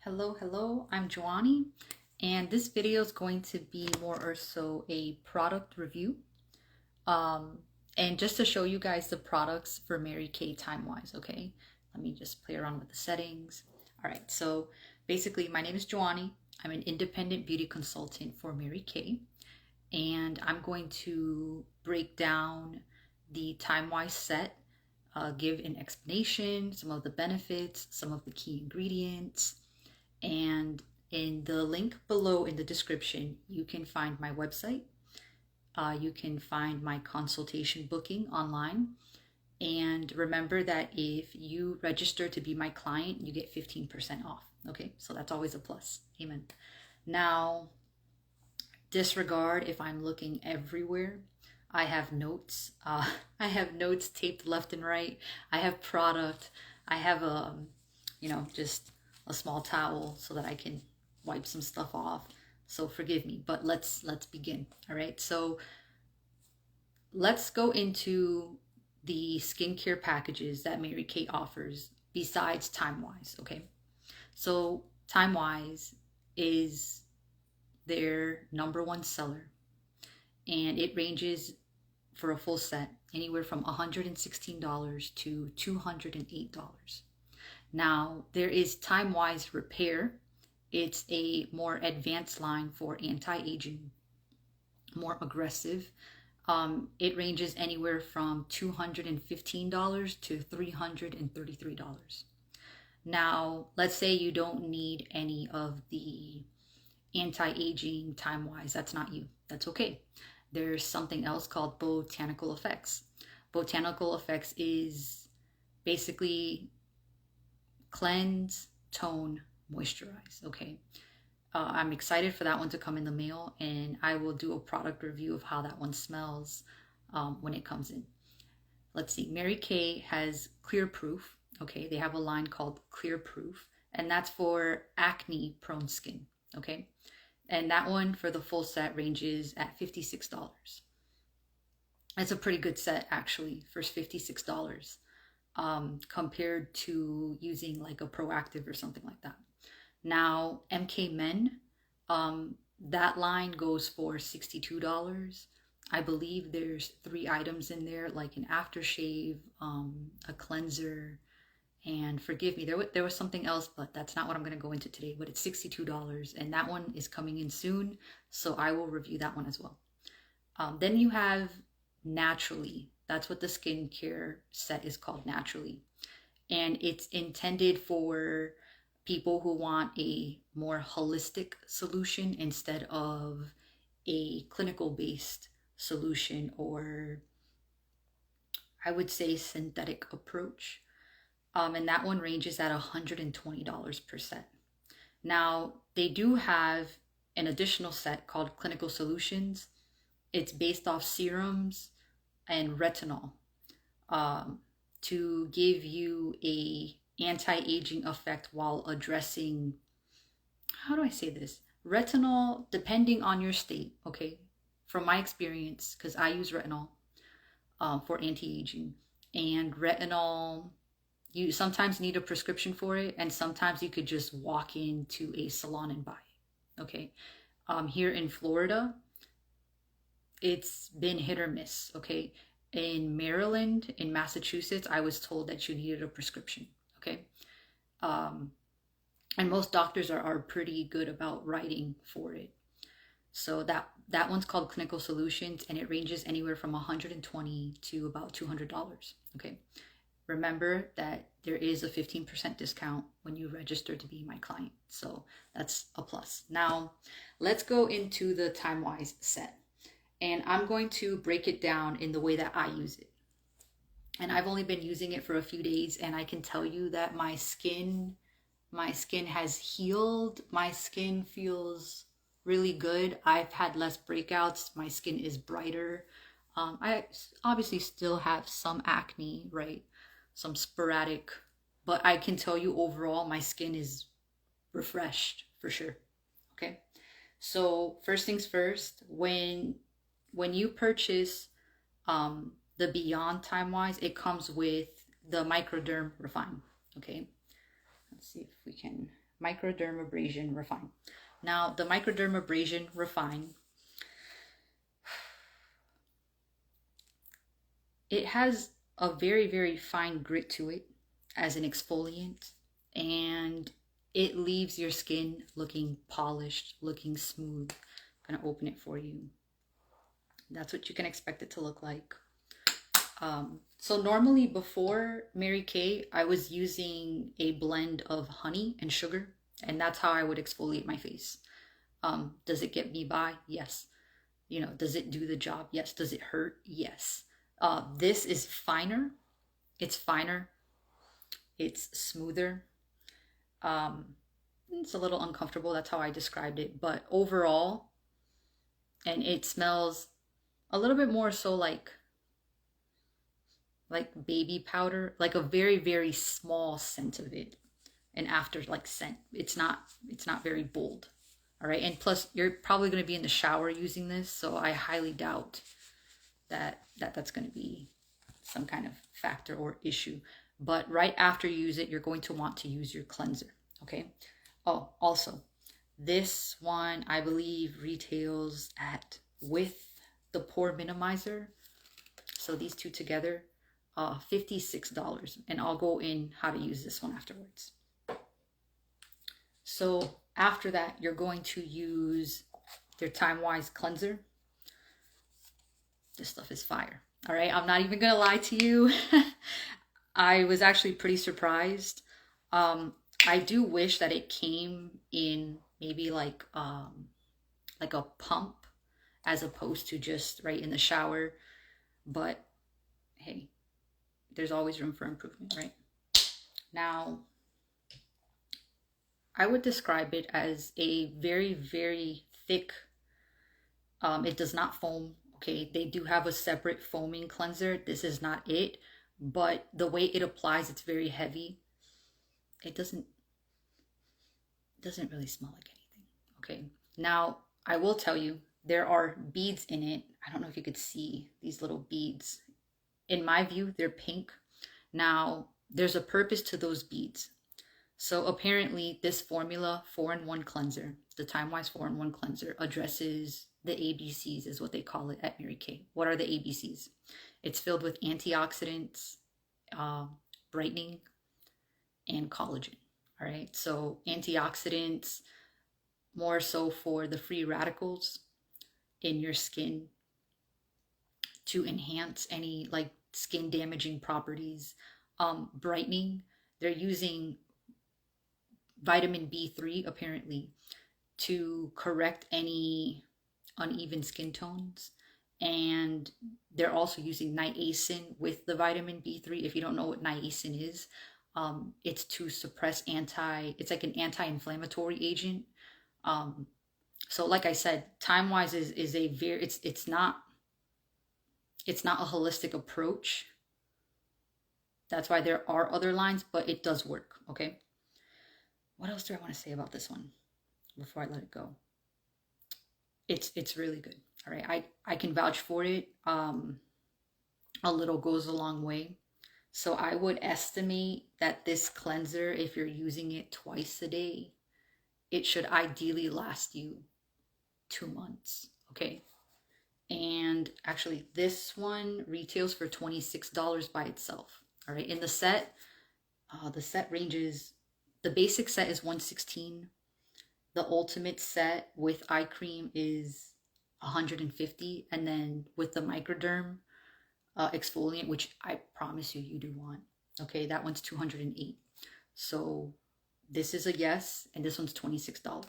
Hello, I'm Jhoany, and this video is going to be more or so a product review. Um, and just to show you guys the products for Mary Kay time-wise, okay? Let me just play around with the settings. All right, so basically my name is Jhoany. I'm an independent beauty consultant for Mary Kay, and I'm going to break down the time-wise set, give an explanation, some of the benefits, some of the key ingredients, and in the link below in the description, you can find my website. You can find my consultation booking online. And remember that if you register to be my client, you get 15% off. Okay, so that's always a plus. Amen. Now, disregard if I'm looking everywhere. I have notes. I have notes taped left and right. I have product. I have just a small towel so that I can wipe some stuff off. So forgive me, but let's begin. All right. So let's go into the skincare packages that Mary Kay offers besides Time-Wise. Okay. So Time-Wise is their #1 seller, and it ranges for a full set anywhere from $116 to $208. Now, there is Time-Wise Repair. It's a more advanced line for anti-aging, more aggressive. It ranges anywhere from $215 to $333. Now, let's say you don't need any of the anti-aging Time-Wise. That's not you. That's okay. There's something else called Botanical Effects. Botanical Effects is basically cleanse, tone, moisturize. Okay. I'm excited for that one to come in the mail, and I will do a product review of how that one smells when it comes in. Let's see. Mary Kay has Clear Proof. Okay. They have a line called Clear Proof, and that's for acne prone skin. Okay. And that one for the full set ranges at $56. It's a pretty good set actually for $56. Compared to using like a Proactive or something like that. Now, MK Men, that line goes for $62. I believe there's 3 items in there, like an aftershave, a cleanser, and forgive me, there was something else, but that's not what I'm going to go into today. But it's $62, and that one is coming in soon, so I will review that one as well. Then you have Naturally. That's what the skincare set is called, Naturally. And it's intended for people who want a more holistic solution instead of a clinical based solution, or I would say synthetic approach. And that one ranges at $120 per set. Now, they do have an additional set called Clinical Solutions. It's based off serums and retinol to give you a anti-aging effect while addressing, how do I say this? Retinol, depending on your state, okay? From my experience, because I use retinol for anti-aging, and retinol, you sometimes need a prescription for it, and sometimes you could just walk into a salon and buy it, okay? Here in Florida, it's been hit or miss, okay? In Maryland, in Massachusetts, I was told that you needed a prescription, okay? And most doctors are pretty good about writing for it. So that one's called Clinical Solutions, and it ranges anywhere from $120 to about $200, okay? Remember that there is a 15% discount when you register to be my client. So that's a plus. Now, let's go into the Time-Wise set. And I'm going to break it down in the way that I use it. And I've only been using it for a few days, and I can tell you that my skin has healed. My skin feels really good. I've had less breakouts. My skin is brighter. I obviously still have some acne, right? Some sporadic, but I can tell you overall my skin is refreshed for sure. Okay. So first things first, when you purchase the Beyond Time-Wise, it comes with the Microderm Refine. Okay. Let's see if we can Microdermabrasion Refine. Now, the Microdermabrasion Refine, it has a very, very fine grit to it as an exfoliant, and it leaves your skin looking polished, looking smooth. I'm gonna open it for you. That's what you can expect it to look like. So normally before Mary Kay, I was using a blend of honey and sugar, and that's how I would exfoliate my face. Does it get me by? Yes. You know, does it do the job? Yes. Does it hurt? Yes. This is finer. It's finer. It's smoother. It's a little uncomfortable. That's how I described it. But overall, and it smells a little bit more so like baby powder, like a very, very small scent of it. And after like scent, it's not very bold. All right. And plus you're probably going to be in the shower using this. So I highly doubt that's going to be some kind of factor or issue. But right after you use it, you're going to want to use your cleanser. Okay. Oh, also this one, I believe retails at, with the pore minimizer. So these two together, $56. And I'll go in how to use this one afterwards. So after that, you're going to use your Time Wise cleanser. This stuff is fire. All right. I'm not even going to lie to you. I was actually pretty surprised. I do wish that it came in maybe like a pump as opposed to just right in the shower. But hey, there's always room for improvement, right? Now, I would describe it as a very, very thick, it does not foam. Okay, they do have a separate foaming cleanser. This is not it, but the way it applies, it's very heavy. It doesn't really smell like anything. Okay, now I will tell you, there are beads in it. I don't know if you could see these little beads. In my view, they're pink. Now, there's a purpose to those beads. So apparently this formula, 4-in-1 cleanser, the Time Wise 4-in-1 cleanser, addresses the ABCs, is what they call it at Mary Kay. What are the ABCs? It's filled with antioxidants, brightening, and collagen. All right. So antioxidants, more so for the free radicals in your skin to enhance any like skin damaging properties. Brightening, they're using vitamin B3 apparently to correct any uneven skin tones. And they're also using niacin with the vitamin B3. If you don't know what niacin is, it's to suppress it's like an anti-inflammatory agent. So like I said, Time Wise is a very, it's not a holistic approach. That's why there are other lines, but it does work. Okay. What else do I want to say about this one before I let it go? It's really good. All right. I can vouch for it. A little goes a long way. So I would estimate that this cleanser, if you're using it twice a day, it should ideally last you 2 months. Okay. And actually this one retails for $26 by itself. All right. In the set ranges, the basic set is $116. The ultimate set with eye cream is $150. And then with the microderm exfoliant, which I promise you do want. Okay, that one's $208. So this is a yes, and this one's $26. All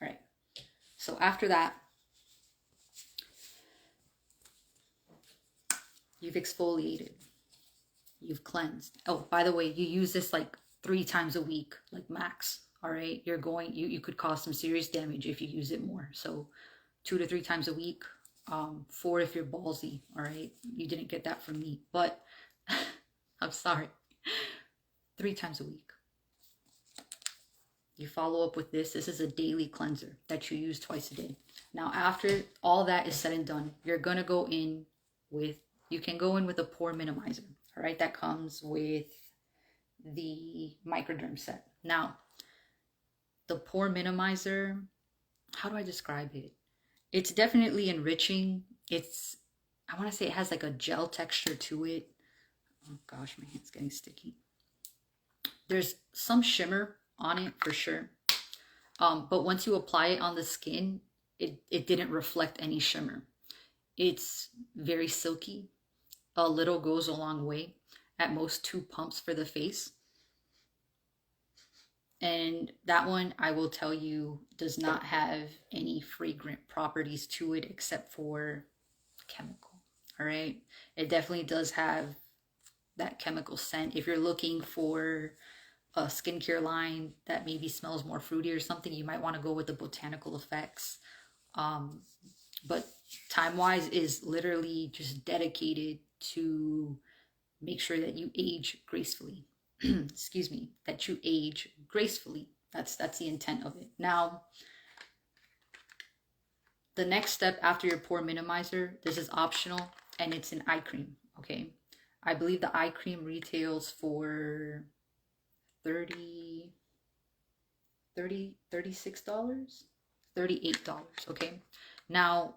right. So after that, you've exfoliated, you've cleansed. Oh, by the way, you use this like 3 times a week, like max. All right. You could cause some serious damage if you use it more. So 2 to 3 times a week, 4 if you're ballsy. All right. You didn't get that from me, but I'm sorry. 3 times a week. You follow up with this. This is a daily cleanser that you use twice a day. Now, after all that is said and done, you're going to go in with, you can go in with a pore minimizer. All right. That comes with the microderm set. Now, the pore minimizer, how do I describe it? It's definitely enriching. I want to say it has like a gel texture to it. Oh gosh, my hand's getting sticky. There's some shimmer on it for sure. But once you apply it on the skin, it didn't reflect any shimmer. It's very silky. A little goes a long way. At most 2 pumps for the face. And that one, I will tell you, does not have any fragrant properties to it except for chemical. All right. It definitely does have that chemical scent. If you're looking for a skincare line that maybe smells more fruity or something, you might want to go with the botanical effects. But Time Wise is literally just dedicated to make sure that you age gracefully. Excuse me, that you age gracefully. That's the intent of it. Now, the next step after your pore minimizer, this is optional, and it's an eye cream. Okay, I believe the eye cream retails for $36, $38. Okay, now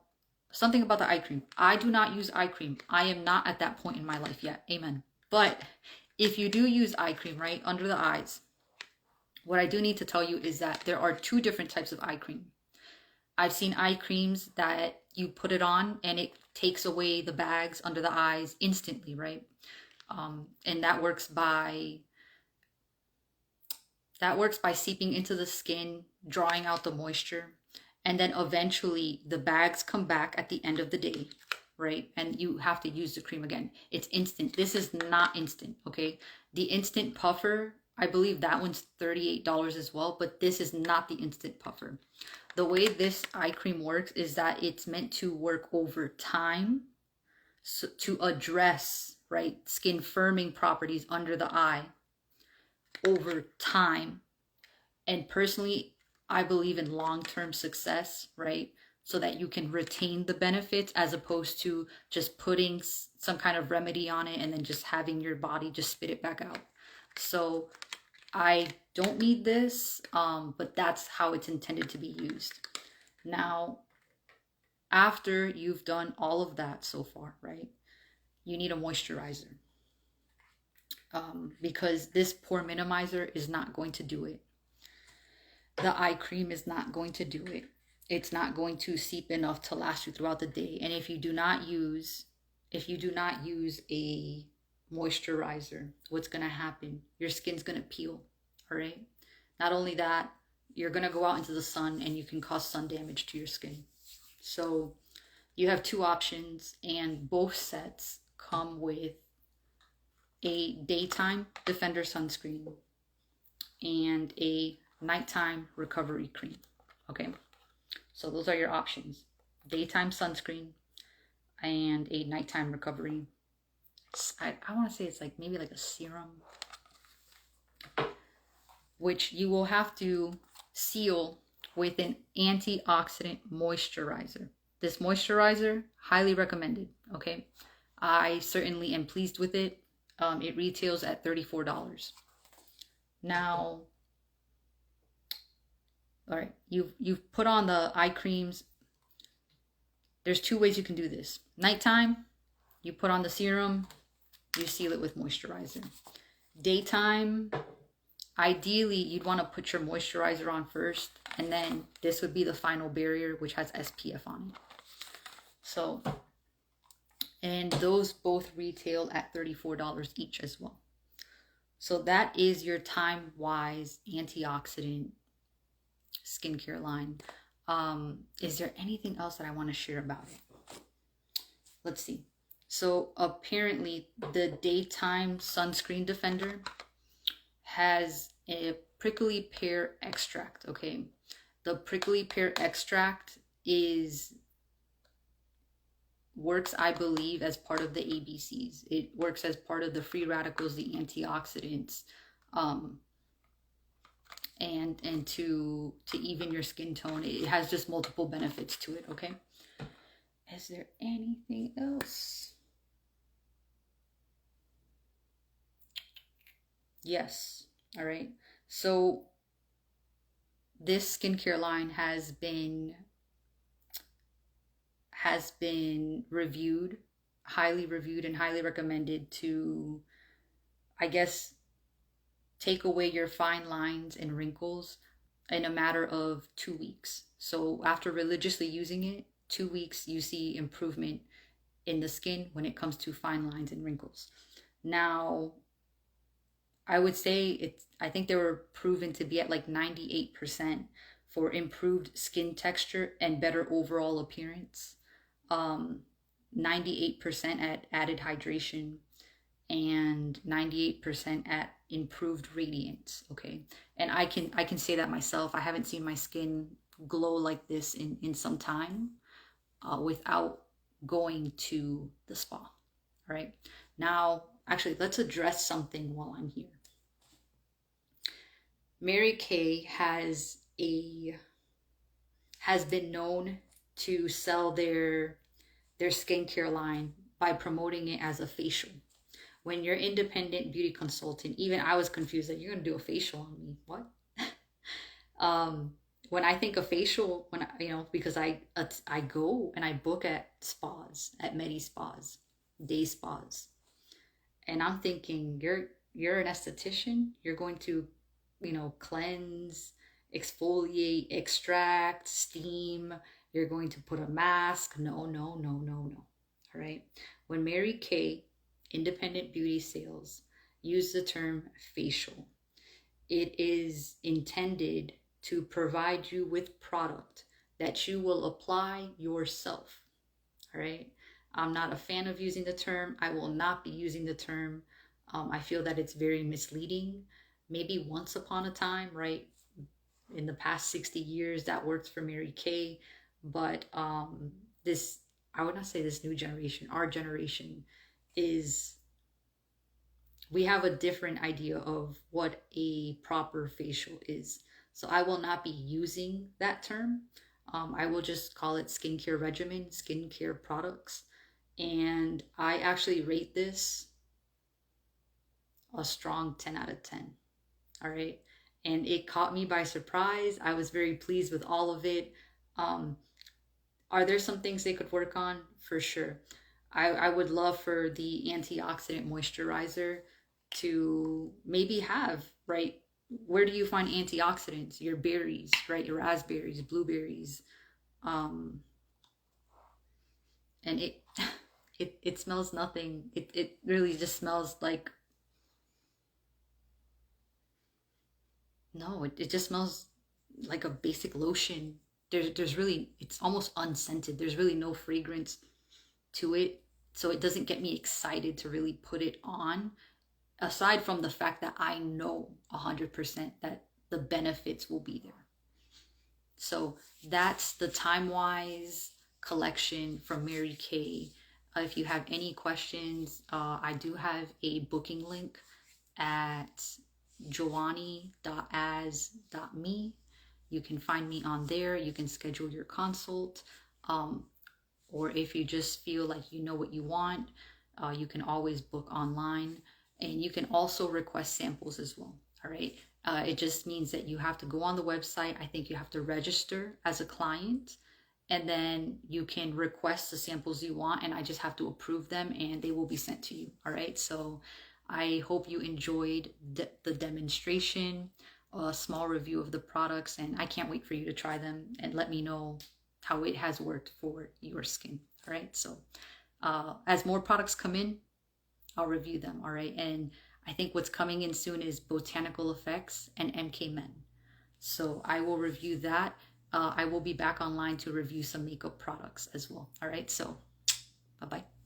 something about the eye cream. I do not use eye cream. I am not at that point in my life yet. Amen. But if you do use eye cream, right, under the eyes, what I do need to tell you is that there are 2 different types of eye cream. I've seen eye creams that you put it on and it takes away the bags under the eyes instantly, right? And that works by seeping into the skin, drawing out the moisture, and then eventually the bags come back at the end of the day, right? And you have to use the cream again. It's instant. This is not instant, okay? The instant puffer, I believe that one's $38 as well, but this is not the instant puffer. The way this eye cream works is that it's meant to work over time, so to address, right, skin firming properties under the eye over time. And personally, I believe in long-term success, right? So that you can retain the benefits as opposed to just putting some kind of remedy on it and then just having your body just spit it back out. So I don't need this, but that's how it's intended to be used. Now, after you've done all of that so far, right, you need a moisturizer. Because this pore minimizer is not going to do it. The eye cream is not going to do it. It's not going to seep enough to last you throughout the day. And if you do not use a moisturizer, what's going to happen? Your skin's going to peel, all right? Not only that, you're going to go out into the sun and you can cause sun damage to your skin. So you have 2 options, and both sets come with a daytime defender sunscreen and a nighttime recovery cream. Okay, so those are your options: daytime sunscreen and a nighttime recovery. I want to say it's like maybe like a serum, which you will have to seal with an antioxidant moisturizer. This moisturizer, highly recommended. Okay, I certainly am pleased with it. It retails at $34. Now, all right, you've put on the eye creams. There's 2 ways you can do this. Nighttime, you put on the serum, you seal it with moisturizer. Daytime, ideally you'd want to put your moisturizer on first, and then this would be the final barrier, which has SPF on it. So, and those both retail at $34 each as well. So that is your Time Wise antioxidant skincare line. Is there anything else that I want to share about it? Let's see. So apparently the daytime sunscreen defender has a prickly pear extract. Okay, the prickly pear extract works, I believe, as part of the ABCs. It works as part of the free radicals, the antioxidants, and to even your skin tone. It has just multiple benefits to it. Okay, is there anything else? Yes. All right, so this skincare line has been reviewed, highly reviewed and highly recommended to, I guess, take away your fine lines and wrinkles in a matter of 2 weeks. So after religiously using it, 2 weeks, you see improvement in the skin when it comes to fine lines and wrinkles. Now, I would say I think they were proven to be at like 98% for improved skin texture and better overall appearance. Um, 98% at added hydration and 98% at improved radiance. Okay. And I can say that myself. I haven't seen my skin glow like this in some time without going to the spa. All right. Now, actually, let's address something while I'm here. Mary Kay has been known to sell their skincare line by promoting it as a facial. When you're independent beauty consultant, even I was confused that you're gonna do a facial on me. What? um, when I think of facial, because I go and I book at spas, at Medi spas, day spas, and I'm thinking you're an esthetician. You're going to, cleanse, exfoliate, extract, steam. You're going to put a mask. No, no, no, no, no. All right. When Mary Kay independent beauty sales use the term facial, it is intended to provide you with product that you will apply yourself. All right. I'm not a fan of using the term. I will not be using the term. I feel that it's very misleading. Maybe once upon a time, right? In the past 60 years, that worked for Mary Kay. But this, I would not say this new generation, our generation we have a different idea of what a proper facial is. So I will not be using that term. I will just call it skincare regimen, skincare products. And I actually rate this a strong 10 out of 10. All right. And it caught me by surprise. I was very pleased with all of it. Um, are there some things they could work on? For sure. I would love for the antioxidant moisturizer to maybe have, right? Where do you find antioxidants? Your berries, right? Your raspberries, blueberries. Um, and it smells nothing. It really just smells like, no, it just smells like a basic lotion. There's really, it's almost unscented. There's really no fragrance to it. So it doesn't get me excited to really put it on, aside from the fact that I know 100% that the benefits will be there. So that's the Time Wise collection from Mary Kay. If you have any questions, I do have a booking link at jhoany.as.me. You can find me on there. You can schedule your consult. Or if you just feel like you know what you want, you can always book online. And you can also request samples as well. All right. It just means that you have to go on the website. I think you have to register as a client, and then you can request the samples you want, and I just have to approve them and they will be sent to you. All right. So I hope you enjoyed the demonstration, a small review of the products, and I can't wait for you to try them and let me know how it has worked for your skin. All right. So as more products come in, I'll review them. All right. And I think what's coming in soon is Botanical Effects and MK Men. So I will review that. I will be back online to review some makeup products as well. All right. So bye-bye.